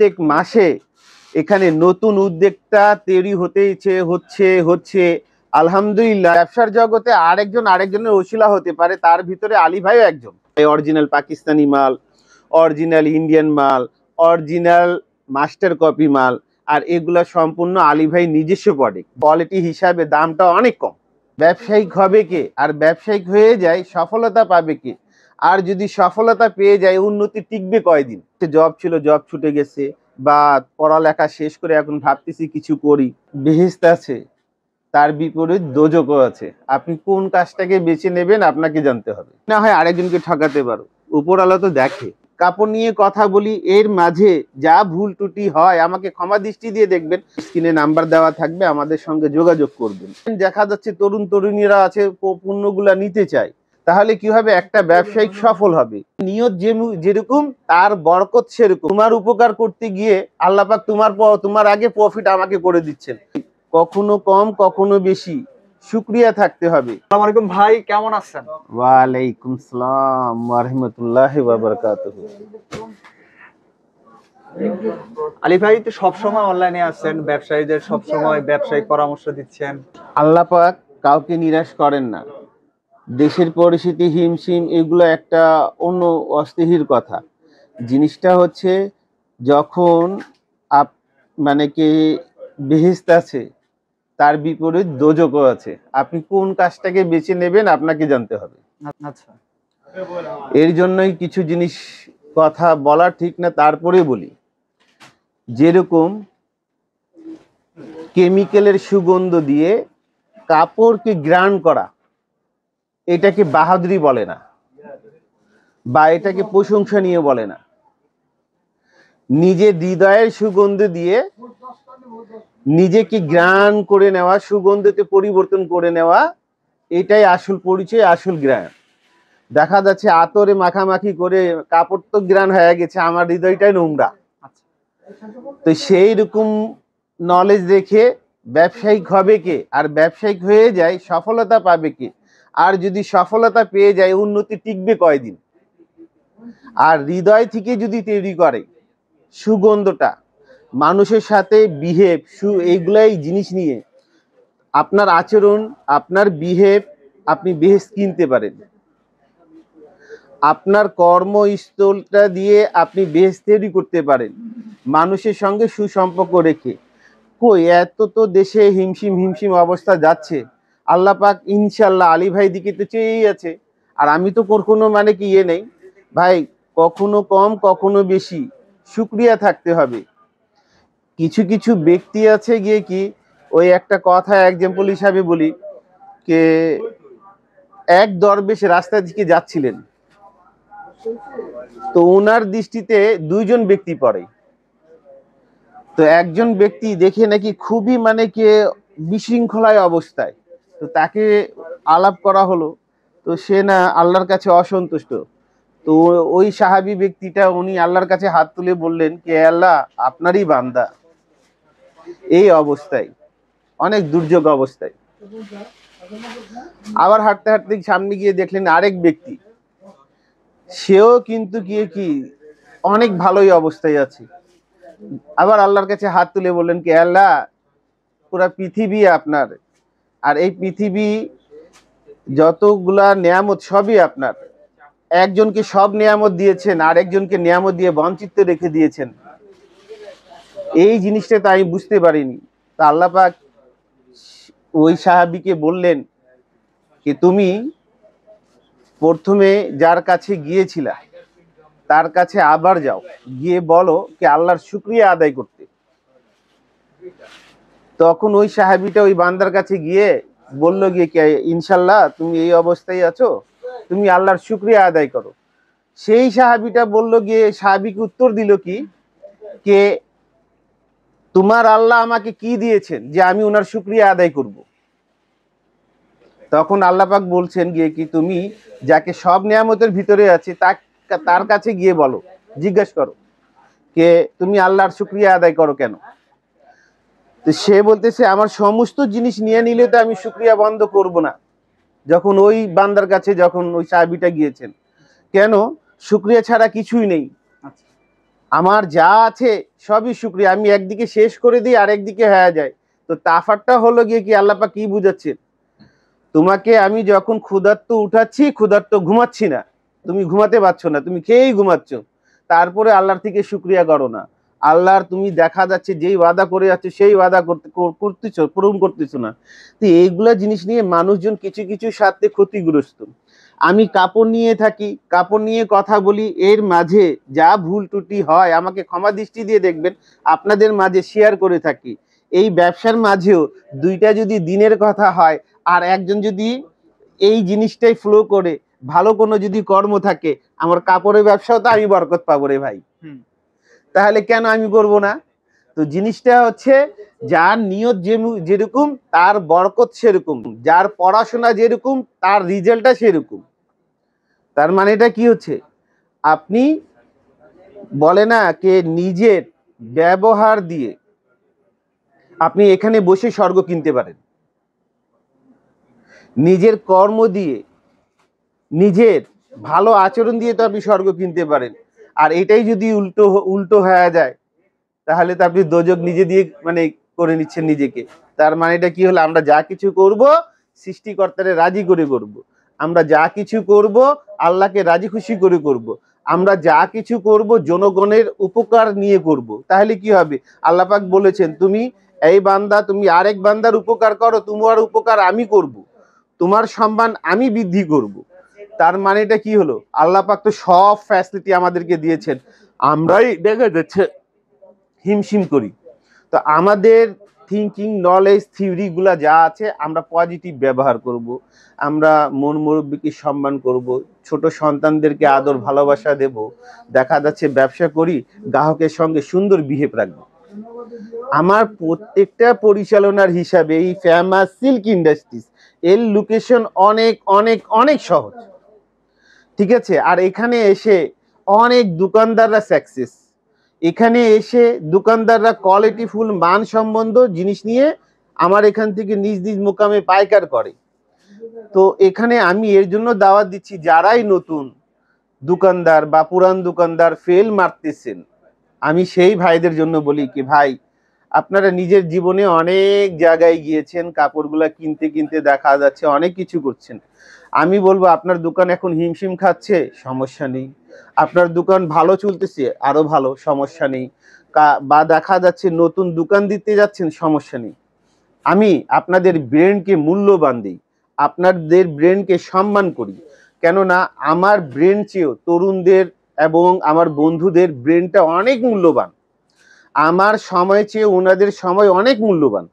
প্রত্যেক মাসে এখানে নতুন উদ্যোক্তা তৈরি হচ্ছে। আলহামদুলিল্লাহ। ব্যবসার জগতে আরেকজনের ওসিলা হতে পারে, তার ভিতরে আলী ভাইও একজন। অরিজিনাল পাকিস্তানি মাল, অরিজিনাল ইন্ডিয়ান মাল, অরিজিনাল মাস্টার কপি মাল, আর এগুলা সম্পূর্ণ আলী ভাই নিজস্ব প্রোডাক্ট। কোয়ালিটি হিসাবে দামটা অনেক কম। ব্যবসায়িক হবে কে, আর ব্যবসায়িক হয়ে যায় সফলতা পাবে কে, আর যদি সফলতা পেয়ে যায় উন্নতি টিকবে কয়দিন। জব ছিল, জব ছুটে গেছে, বা পড়ালেখা শেষ করে এখন ভাবতেছি কিছু করি, বেহেশত আছে, তার বিপরীত দোজকও আছে। আপনি কোন কাজটাকে বেছে নেবেন আপনাকে জানতে হবে। না হয় আরেকজনকে ঠকাতে পারো, উপরওয়ালা তো দেখে। কাপড় নিয়ে কথা বলি, এর মাঝে যা ভুল ত্রুটি হয় আমাকে ক্ষমা দৃষ্টি দিয়ে দেখবেন। স্ক্রিনে নাম্বার দেওয়া থাকবে, আমাদের সঙ্গে যোগাযোগ করবেন। দেখা যাচ্ছে তরুণ তরুণীরা আছে, পণ্যগুলা নিতে চায়, তাহলে কি হবে, একটা ব্যবসায়িক সফল হবে। নিয়ত যেরকম তার বরকত সেরকম। তোমার উপকার করতে গিয়ে আল্লাহ পাক তোমার আগে প্রফিট আমাকে করে দিচ্ছেন। কখনো কম কখনো বেশি, শুকরিয়া থাকতে হবে। আসসালামু আলাইকুম ভাই, কেমন আছেন? ওয়ালাইকুম আসসালাম ওয়া রাহমাতুল্লাহি ওয়া বারাকাতুহু। আলী ভাই তো সবসময় অনলাইনে আছেন, ব্যবসায়ীদের সবসময় ব্যবসায়িক পরামর্শ দিচ্ছেন। আল্লাহ পাক কাউকে নিরাশ করেন না। দেশের পরিস্থিতি হিমশিম, এগুলো একটা অন্য অস্থির কথা। জিনিসটা হচ্ছে যখন মানে কি বেহেশত আছে, তার বিপরীত দোজকও আছে। আপনি কোন কাজটাকে বেছে নেবেন আপনাকে জানতে হবে। আচ্ছা, এর জন্যই কিছু জিনিস কথা বলা ঠিক না, তারপরে বলি। যেরকম কেমিক্যালের সুগন্ধ দিয়ে কাপড়কে গ্রান করা, এটাকে বাহাদুরি বলে না, বা এটাকে প্রশংসনীয় বলে না। নিজের হৃদয়ের সুগন্ধ দিয়ে নিজেকে গ্রান করে নেওয়া, সুগন্ধতে পরিবর্তন করে নেওয়া, এটাই আসল পরিচয়, আসল গ্রান। দেখা যাচ্ছে আতরে মাখামাখি করে কাপড় তো গ্রান হয়ে গেছে, আমার হৃদয়টাই নোংরা। তো সেই রকম নলেজ রেখে ব্যবসায়িক হবে কে, আর ব্যবসায়িক হয়ে যায় সফলতা পাবে কে, আর যদি সফলতা পেয়ে যায় উন্নতি টিকবে কয়দিন। আর হৃদয় থেকে যদি তৈরি করে সুগন্ধটা, মানুষের সাথে বিহেভ, এইগুলাই জিনিস নিয়ে আপনার আচরণ, আপনার বিহেভ, আপনি বেহেস কিনতে পারেন। আপনার কর্মস্থলটা দিয়ে আপনি বেহেস তৈরি করতে পারেন মানুষের সঙ্গে সুসম্পর্ক রেখে। কই এত তো দেশে হিমশিম অবস্থা যাচ্ছে, আল্লাহ পাক ইনশাল্লাহ আলী ভাই দিকে তো চেয়েই আছে। আর আমি তো কোনো মানে কি নেই ভাই, কখনো কম কখনো বেশি, শুকরিয়া থাকতে হবে। কিছু কিছু ব্যক্তি আছে গিয়ে কি, ওই একটা কথা এক্সাম্পল হিসাবে বলি, কে এক দরবেশ রাস্তা দিকে যাচ্ছিলেন, তো ওনার দৃষ্টিতে দুইজন ব্যক্তি পড়ে। তো একজন ব্যক্তি দেখে নাকি খুবই মানে কে বিশৃঙ্খলায় অবস্থায়, তো তাকে আলাপ করা হলো, তো সে না আল্লাহর কাছে অসন্তুষ্ট। তো ওই সাহাবী ব্যক্তিটা উনি আল্লাহর কাছে হাত তুলে বললেন, কে আল্লাহ, আপনারই বান্দা এই অবস্থায়, অনেক দুর্যোগ অবস্থায়। আবার হাঁটতে হাঁটতে সামনে গিয়ে দেখলেন আরেক ব্যক্তি, সেও কিন্তু গিয়ে কি অনেক ভালোই অবস্থায় আছে। আবার আল্লাহর কাছে হাত তুলে বললেন, কে আল্লাহ, পুরা পৃথিবী আপনার, আর এই পৃথিবী যতগুলা নিয়ামত সবই আপনার। একজনকে সব নিয়ামত দিয়েছেন, আর একজনকে নিয়ামত দিয়ে বঞ্চিত রেখে দিয়েছেন। এই জিনিসটা তো আমি বুঝতে পারিনি। তা আল্লাহ পাক ওই সাহাবীকে বললেন যে তুমি প্রথমে যার কাছে গিয়েছিলা তার কাছে আবার যাও, গিয়ে বলো কি আল্লাহর শুকরিয়া আদায় করতে। তখন ওই সাহাবীটা ওই বান্দার কাছে গিয়ে বলল গিয়ে, কে ইনশাল্লাহ তুমি এই অবস্থায় আছো, তুমি আল্লাহর শুকরিয়া আদায় করো। সেই সাহাবীটা বলল গিয়ে, সাহাবীকে উত্তর দিল কি, কে তোমার আল্লাহ আমাকে কি দিয়েছেন যে আমি ওনার শুকরিয়া আদায় করব। তখন আল্লাহ পাক বলছেন গিয়ে কি, তুমি যাকে সব নিয়ামতের ভিতরে আছে তার কাছে গিয়ে বলো, জিজ্ঞাসা করো কে তুমি আল্লাহর শুকরিয়া আদায় করো কেন। তো সে বলতেছে, আমার সমস্ত জিনিস নিয়ে নিলে তো আমি শুকরিয়া বন্ধ করব না। যখন ওই বান্দার কাছে যখন ওই সাহাবীটা গিয়েছেন, কেন শুকরিয়া ছাড়া কিছুই নেই। আমার যা আছে সবই শুকরিয়া, আমি একদিকে শেষ করে দিই আর একদিকে হয়ে যায়। তো তাফারটা হলো গিয়ে কি, আল্লাহ পাক কি বুঝাচ্ছেন, তোমাকে আমি যখন ক্ষুধার্ত উঠাচ্ছি, ক্ষুধার্ত ঘুমাচ্ছি না, তুমি ঘুমাতে পারছো না, তুমি খেয়েই ঘুমাচ্ছ, তারপরে আল্লাহর থেকে শুকরিয়া করো না। আল্লাহর তুমি দেখা যাচ্ছে যেই ওয়াদা করে যাচ্ছে সেই ওয়াদা করতেছো, পূরণ করতেছো না। তো এইগুলা জিনিস নিয়ে মানুষজন কিছু কিছু স্বার্থে ক্ষতিগ্রস্ত। আমি কাপড় নিয়ে থাকি, কাপড় নিয়ে কথা বলি, এর মাঝে যা ভুল ত্রুটি হয় আমাকে ক্ষমা দৃষ্টি দিয়ে দেখবেন, আপনাদের মাঝে শেয়ার করে থাকি। এই ব্যবসার মাঝেও দুইটা যদি দিনের কথা হয়, আর একজন যদি এই জিনিসটাই ফ্লো করে ভালো কোনো যদি কর্ম থাকে, আমার কাপড়ের ব্যবসাও তো আমি বরকত পাবো রে ভাই, তাহলে কেন আমি করব না? তো জিনিসটা হচ্ছে, যার নিয়ত যেরকম তার বরকত সেরকম, যার পড়াশোনা যেরকম তার রেজাল্টটা সেরকম। তার মানে এটা কি হচ্ছে, আপনি বলে না কে নিজের ব্যবহার দিয়ে আপনি এখানে বসে স্বর্গ কিনতে পারেন, নিজের কর্ম দিয়ে, নিজের ভালো আচরণ দিয়ে তো আপনি স্বর্গ কিনতে পারেন। আর এটাই যদি উল্টো উল্টো হয়ে যায়, তাহলে তো আপনি দোজক নিজে দিয়ে মানে করে নিচ্ছেন নিজেকে। তার মানে এটা কি হলো, আমরা যা কিছু করব সৃষ্টিকর্তারে রাজি করে করব, আমরা যা কিছু করব আল্লাহকে রাজি খুশি করে করব, আমরা যা কিছু করব জনগণের উপকার নিয়ে করব। তাহলে কি হবে, আল্লাহ পাক বলেছেন, তুমি এই বান্দা তুমি আরেক বান্দার উপকার করো, তোমার উপকার আমি করব, তোমার সম্মান আমি বৃদ্ধি করব। তার মানে এটা কি হলো, আল্লাহ পাক তো সব ফ্যাসিলিটি আমাদেরকে দিয়েছেন, আমরাই দেখা যাচ্ছে হিমশিম করি। তো আমাদের থিঙ্কিং, নলেজ, থিওরিগুলা যা আছে আমরা পজিটিভ ব্যবহার করব, আমরা মন মুরব্বীকে সম্মান করব, ছোট সন্তানদেরকে আদর ভালোবাসা দেব, দেখা যাচ্ছে ব্যবসা করি গ্রাহকের সঙ্গে সুন্দর বিহেভ রাখবো। আমার প্রত্যেকটা পরিচালনার হিসাবে এই ফেমাস সিল্ক ইন্ডাস্ট্রিজ এর লোকেশন অনেক অনেক অনেক সহজ, ঠিক আছে? আর এখানে এসে অনেক দোকানদাররা সাকসেস, এখানে এসে দোকানদাররা কোয়ালিটিফুল মান সম্বন্ধ জিনিস নিয়ে আমার এখান থেকে নিজ নিজ মোকামে পাইকার করে। তো এখানে আমি এর জন্য দাওয়াত দিচ্ছি, যারাই নতুন দোকানদার বা পুরান দোকানদার ফেল মারতেছেন, আমি সেই ভাইদের জন্য বলি কি, ভাই আপনারা নিজের জীবনে অনেক জায়গায় গিয়েছেন, কাপড়গুলা কিনতে কিনতে দেখা যাচ্ছে অনেক কিছু করছেন। আমি বলবো আপনার দোকান এখন হিমশিম খাচ্ছে, সমস্যা নেই, আপনার দোকান ভালো চলতেছে, আরো ভালো, সমস্যা নেই, বা দেখা যাচ্ছে নতুন দোকান দিতে যাচ্ছেন, সমস্যা নেই। আমি আপনাদের ব্রেনকে মূল্যবান দিই, আপনাদের ব্রেনকে সম্মান করি, কেননা আমার ব্রেন চেয়েও তরুণদের এবং আমার বন্ধুদের ব্রেনটা অনেক মূল্যবান, আমার সময় চেয়ে ওনাদের সময় অনেক মূল্যবান।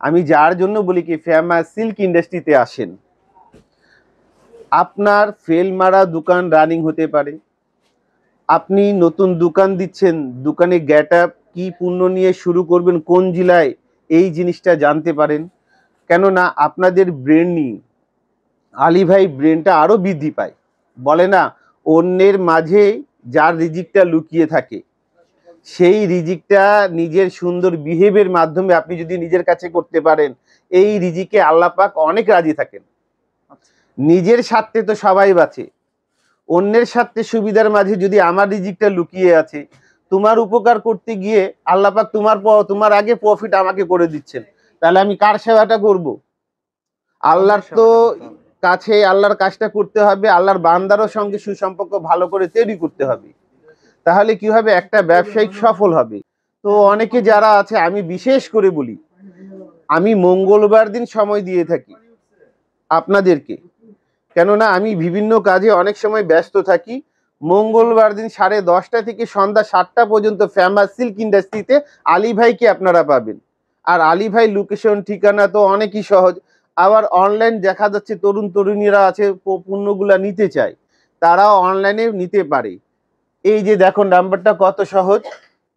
আমি যার জন্য বলি কি, ফেমাস সিল্ক ইন্ডাস্ট্রিতে আসেন। আপনার ফেল মারা দোকান রানিং হতে পারে, আপনি নতুন দোকান দিচ্ছেন, দোকানে গেট আপ কি পণ্য নিয়ে শুরু করবেন, কোন জেলায়, এই জিনিসটা জানতে পারেন। কেননা আপনাদের ব্রেন নিয়ে আলী ভাই ব্রেনটা আরো বৃদ্ধি পায়। বলে না, অন্যের মাঝে যার রিজিকটা লুকিয়ে থাকে, সেই রিজিকটা নিজের সুন্দর বিহেভের মাধ্যমে আপনি যদি নিজের কাছে করতে পারেন, এই রিজিকে আল্লাহ পাক অনেক রাজি থাকেন। নিজের স্বার্থে তো সবাই বাঁচে, অন্যের স্বার্থে সুবিধার মাঝে যদি আমার রিজিকটা লুকিয়ে আছে, তোমার উপকার করতে গিয়ে আল্লাহ পাক তোমার আগে প্রফিট আমাকে করে দিচ্ছেন, তাহলে আমি কার সেবাটা করব? আল্লাহর তো কাছে আল্লাহর কাজটা করতে হবে, আল্লাহর বান্দারও সঙ্গে সুসম্পর্ক ভালো করে তৈরি করতে হবে, তাহলে কি হবে, একটা ব্যবসায়িক সফল হবে। তো অনেকে যারা আছে, আমি বিশেষ করে বলি, আমি মঙ্গলবার দিন সময় দিয়ে থাকি আপনাদেরকে, কেননা আমি বিভিন্ন কাজে অনেক সময় ব্যস্ত থাকি। মঙ্গলবার দিন 10:30 থেকে সন্ধ্যা 7টা পর্যন্ত ফেমাস সিল্ক ইন্ডাস্ট্রিতে আলী ভাইকে আপনারা পাবেন। আর আলী ভাই লোকেশন ঠিকানা তো অনেকই সহজ। আবার অনলাইন দেখা যাচ্ছে তরুণ তরুণীরা আছে পণ্যগুলা নিতে চায়, তারাও অনলাইনে নিতে পারে। এই যে দেখো নাম্বারটা কত সহজ,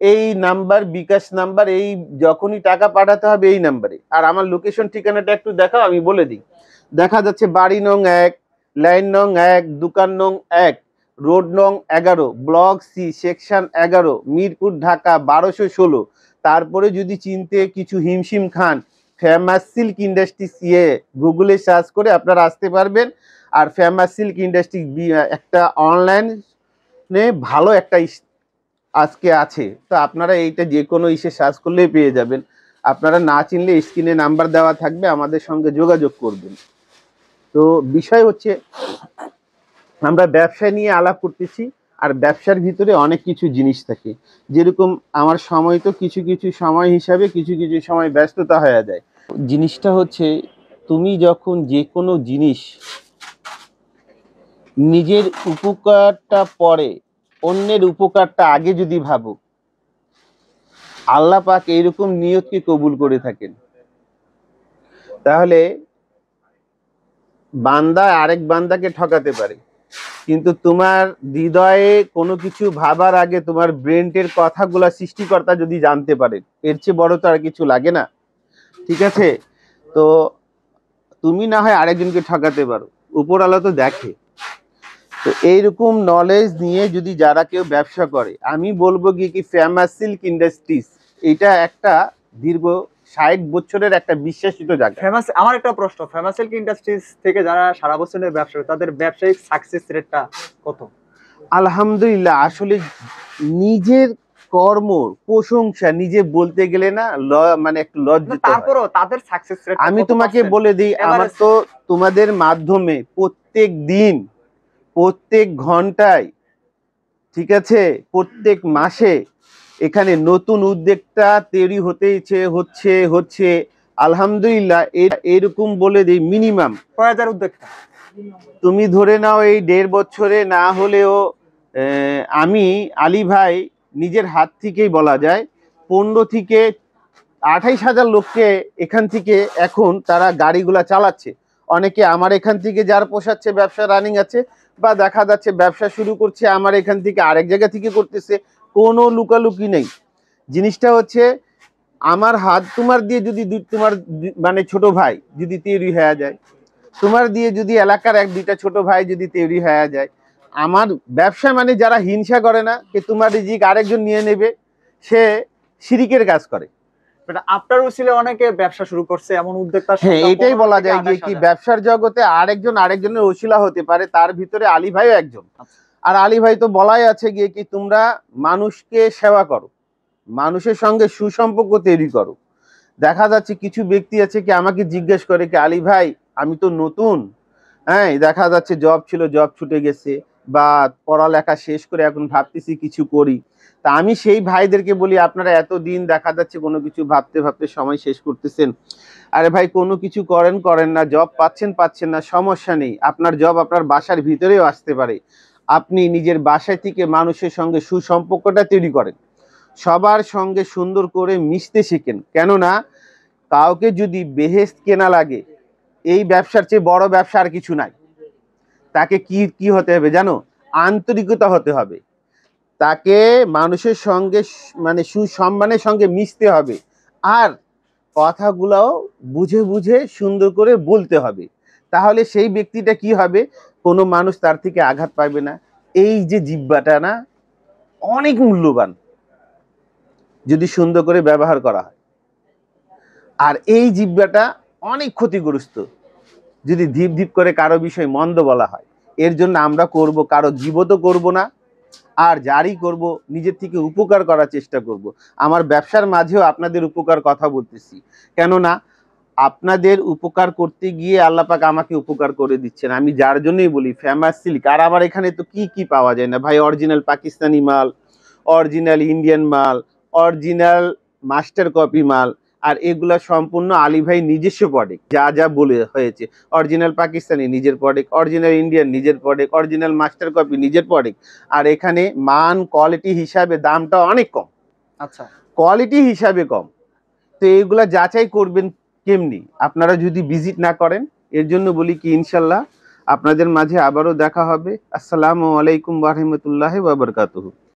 এই নাম্বার বিকাশ নাম্বার, এই যখনই টাকা পাঠাতে হবে এই নাম্বারে। আর আমার লোকেশন ঠিকানাটা একটু দেখাও, আমি বলে দিই। দেখা যাচ্ছে বাড়ি নং 1, লাইন নং 1, দোকান নং 1, রোড নং 11, block C, section 11, Mirpur, Dhaka 1216। তারপরে যদি চিনতে কিছু হিমশিম খান, ফেমাস সিল্ক ইন্ডাস্ট্রি গুগলে সার্চ করে আপনারা আসতে পারবেন। আর ফেমাস সিল্ক ইন্ডাস্ট্রি একটা অনলাইন ভালো একটা আজকে আছে। তো আপনারা এইটা যে কোনো ইসে সার্চ করলেই পেয়ে যাবেন। আপনারা না চিনলে স্ক্রিনে নাম্বার দেওয়া থাকবে, আমাদের সঙ্গে যোগাযোগ করবেন। তো বিষয় হচ্ছে আমরা ব্যবসা নিয়ে আলাপ করতেছি, আর ব্যবসার ভিতরে অনেক কিছু জিনিস থাকে। যেরকম আমার সময় তো কিছু কিছু সময় হিসাবে কিছু কিছু সময় ব্যস্ততা হয়ে যায়। জিনিসটা হচ্ছে তুমি যখন যে কোনো জিনিস নিজের উপকারটা পরে অন্যের উপকারটা আগে যদি ভাবো, আল্লাহ পাক এইরকম নিয়তকে কবুল করে থাকেন। তাহলে বান্দা আরেক বান্দাকে ঠকাতে পারে, কিন্তু তোমার হৃদয়ে কোনো কিছু ভাবার আগে তোমার ব্রেনের কথাগুলা সৃষ্টিকর্তা যদি জানতে পারেন, এর চেয়ে বড় তো আর কিছু লাগে না। ঠিক আছে? তো তুমি না হয় আরেকজনকে ঠকাতে পারো, উপরওয়ালা তো দেখে। তো এইরকম নলেজ নিয়ে যদি যারা কেউ ব্যবসা করে, আমি বলবো কি ফেমাস সিল্ক ইন্ডাস্ট্রিজ এটা একটা দীর্ঘ 60 বছরের একটা বিশ্বাসিত জায়গা। আমার একটা প্রশ্ন, ফেমাস সিল্ক ইন্ডাস্ট্রিজ থেকে যারা সারা বছরের ব্যবসা করে তাদের ব্যবসায়িক সাকসেস রেটটা কত? আলহামদুলিল্লাহ, আসলে নিজের কর্ম প্রশংসা নিজে বলতে গেলে না মানে একটু লজ্জিত হয়। তারপরও তাদের সাকসেস রেট আমি তোমাকে বলে দিই, আমার তো তোমাদের মাধ্যমে প্রত্যেক দিন, প্রত্যেক ঘন্টায়, ঠিক আছে, প্রত্যেক মাসে এখানে নতুন উদ্যোক্তা তৈরি হচ্ছে আলহামদুলিল্লাহ। এরকম বলে দিই মিনিমাম কয় হাজার উদ্যোক্তা তুমি ধরে নাও এই 1.5 বছরে না হলেও আমি আলী ভাই নিজের হাত থেকেই বলা যায় 15 থেকে 28,000 লোককে এখান থেকে এখন তারা গাড়িগুলা চালাচ্ছে। অনেকে আমার এখান থেকে যার পোষাচ্ছে ব্যবসা রানিং আছে, বা দেখা যাচ্ছে ব্যবসা শুরু করছে আমার এখান থেকে আরেক জায়গা থেকে করতেছে, কোনো লুকালুকি নেই। জিনিসটা হচ্ছে আমার হাত তোমার দিয়ে যদি তোমার মানে ছোট ভাই যদি তৈরি হয়ে যায়, তোমার দিয়ে যদি এলাকার 1-2টা ছোট ভাই যদি তৈরি হয়ে যায়, আমার ব্যবসা মানে যারা হিংসা করে না যে তোমার রিজিক আরেকজন নিয়ে নেবে, সে শিরিকের কাজ করে। আপনার উসিলে অনেকে ব্যবসা শুরু করছে, এমন উদ্যোক্তা। হ্যাঁ, এটাই বলা যায় কি ব্যবসার জগতে আরেকজন আরেকজনের ওসিলা হতে পারে, তার ভিতরে আলী ভাইও একজন। আর আলী ভাই তো বলাই আছে গিয়ে কি তোমরা মানুষকে সেবা করো, মানুষের সঙ্গে সুসম্পর্ক তৈরি করো। দেখা যাচ্ছে কিছু ব্যক্তি আছে কি আমাকে জিজ্ঞেস করে কি আলী ভাই আমি তো নতুন, হ্যাঁ দেখা যাচ্ছে জব ছিল, জব ছুটে গেছে, বা পড়ালেখা শেষ করে এখন ভাবতেছি কিছু করি। তা আমি সেই ভাইদেরকে বলি আপনারা এতদিন দেখা যাচ্ছে কোনো কিছু ভাবতে ভাবতে সময় শেষ করতেছেন। আরে ভাই কোনো কিছু করেন না, জব পাচ্ছেন না, সমস্যা নেই। আপনার জব আপনার বাসার ভিতরেও আসতে পারে। আপনি নিজের বাসায় থেকে মানুষের সঙ্গে সুসম্পর্কটা তৈরি করেন, সবার সঙ্গে সুন্দর করে মিশতে শিখেন। কেননা কাউকে যদি বেহেশত কেনা লাগে, এই ব্যবসার চেয়ে বড় ব্যবসা আর কিছু নাই। তাকে কি হতে হবে জানো? আন্তরিকতা হতে হবে। তাকে মানুষের সঙ্গে মানে সুসম্মানের সঙ্গে মিশতে হবে, আর কথাগুলোও বুঝে বুঝে সুন্দর করে বলতে হবে। তাহলে সেই ব্যক্তিটা কি হবে, কোনো মানুষ তার থেকে আঘাত পাবে না। এই যে জিহ্বাটা না অনেক মূল্যবান যদি সুন্দর করে ব্যবহার করা হয়, আর এই জিহ্বাটা অনেক ক্ষতিগ্রস্ত যদি ধীপ ধীপ করে কারো বিষয় মন্দ বলা হয়। এর জন্য আমরা করব কারো গীবতও করব না, আর যারই করব নিজের থেকে উপকার করার চেষ্টা করব। আমার ব্যবসার মাঝেও আপনাদের উপকার কথা বলতেছি, কেননা আপনাদের উপকার করতে গিয়ে আল্লাহ পাক আমাকে উপকার করে দিচ্ছেন। আমি যার জন্যই বলি ফেমাস সিল্ক। আর আমার এখানে তো কি পাওয়া যায় না ভাই, অরিজিনাল পাকিস্তানি মাল, অরিজিনাল ইন্ডিয়ান মাল, অরিজিনাল মাস্টার কপি মাল, আর এগুলা সম্পূর্ণ আলী ভাই নিজস্ব প্রোডাক্ট। যা বলে হয়েছে অরিজিনাল পাকিস্তানি নিজের প্রোডাক্ট, অরিজিনাল ইন্ডিয়ান নিজের প্রোডাক্ট, অরিজিনাল মাস্টার কপি নিজের প্রোডাক্ট। আর এখানে মান কোয়ালিটি হিসাবে দামটা অনেক কম। আচ্ছা, কোয়ালিটি হিসাবে কম। তো এইগুলা যাচাই করবেন কেমনি আপনারা যদি ভিজিট না করেন। এর জন্য বলি কি ইনশাল্লাহ আপনাদের মাঝে আবারও দেখা হবে। আসসালামু আলাইকুম ওয়া রাহমাতুল্লাহি ওয়া বারাকাতুহু।